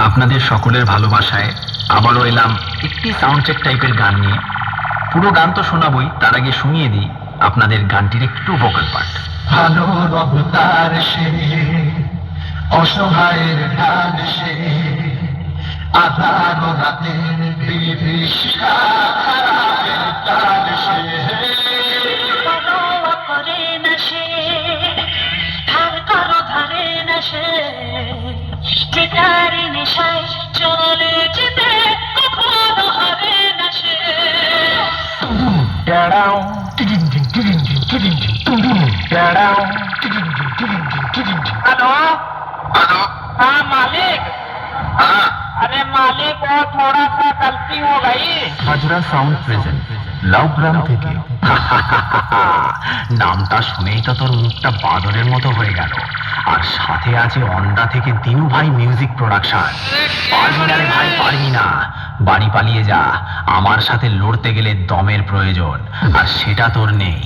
আপনাদের সকলের ভালোবাসায় আবারও এলাম একটি সাউন্ড চেক টাইপের গান নিয়ে। পুরো গান তো শোনাবই, তার আগে শুনিয়ে দিই আপনাদের গানটির একটু ভোকাল পার্ট। ভালো অবতার সে, অসহায়ের ঢাল সে, আধার রাতের বিভীষিকার তার সে। পরোয়া করে না সে, ধার কারো ধারে না সে, যে তার নেশায় চলে যেতে কখনো হারে না সে। हेलो হ্যালো, हाँ मालिक। হ্যাঁ, अरे मालिक वो थोड़ा सा गलती हो गई। হাজরা সাউন্ড প্রেজেন্ট লাউগ্রাম থেকে। নামটা শুনেই তো তোর মুখটা বাদরের মতো হয়ে গেল। আর সাথে আছে অন্ডা থেকে দিনু ভাই মিউজিক প্রোডাকশন। পারবি না রে ভাই, পারবি না। বাড়ি পালিয়ে যা, আমার সাথে লড়তে গেলে দমের প্রয়োজন, আর সেটা তোর নেই।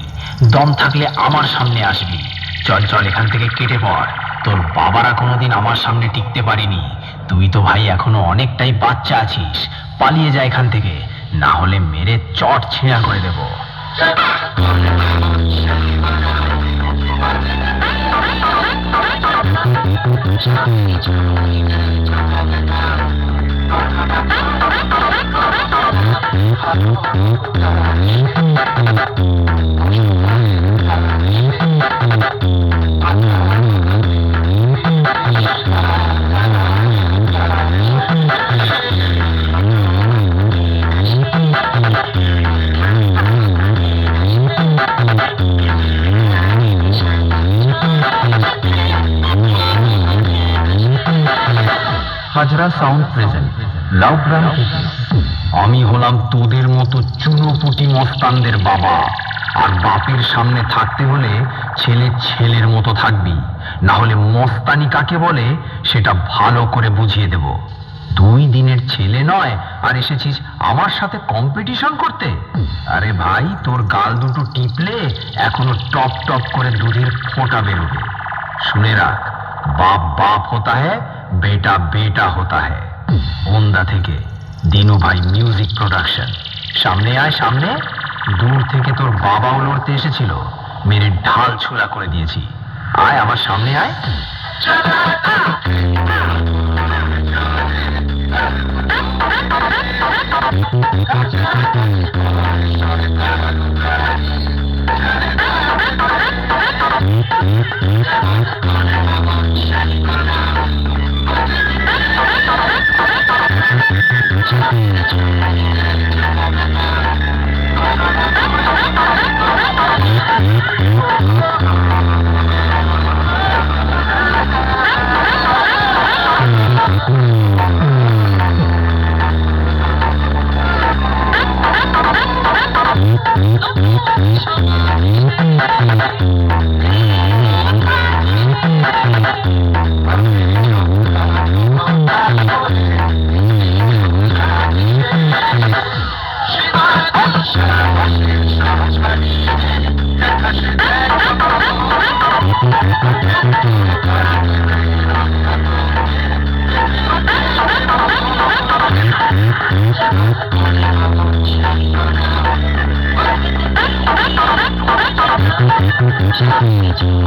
দম থাকলে আমার সামনে আসবি। চল চল, এখান থেকে কেটে পড়। তোর বাবারা কোনোদিন আমার সামনে টিকতে পারিনি। তুই তো ভাই এখনো অনেকটাই বাচ্চা আছিস। পালিয়ে যা এখান থেকে, না হলে মেরে চট ছেঁড়া করে দেব। হাজরা সাউন্ড প্রেজেন্ট লাউগ্রাম থেকে। আমি হলাম তোদের মতো চুনোপুটি মস্তানদের বাবা, আর বাপের সামনে থাকতে হলে ছেলে ছেলের মতো থাকবি, না হলে মস্তানি কাকে বলে সেটা ভালো করে বুঝিয়ে দেব। 2 দিনের ছেলে নয় আর এসেছিস আমার সাথে কম্পিটিশন করতে? আরে ভাই, তোর গাল দুটো টিপলে এখনো টপ টপ করে দুধের ফোঁটা বেরোবে। শুনে রাখ, বাপ বাপ होता है, बेटा बेटा होता है। ওন্দা থেকে দিনু ভাই মিউজিক প্রোডাকশন। সামনে আয় সামনে। দূর থেকে তোর বাবাও লড়তে এসেছিল, মেরে ঢাল ছোড়া করে দিয়েছি। আয় আমার সামনে আয়। Thank you.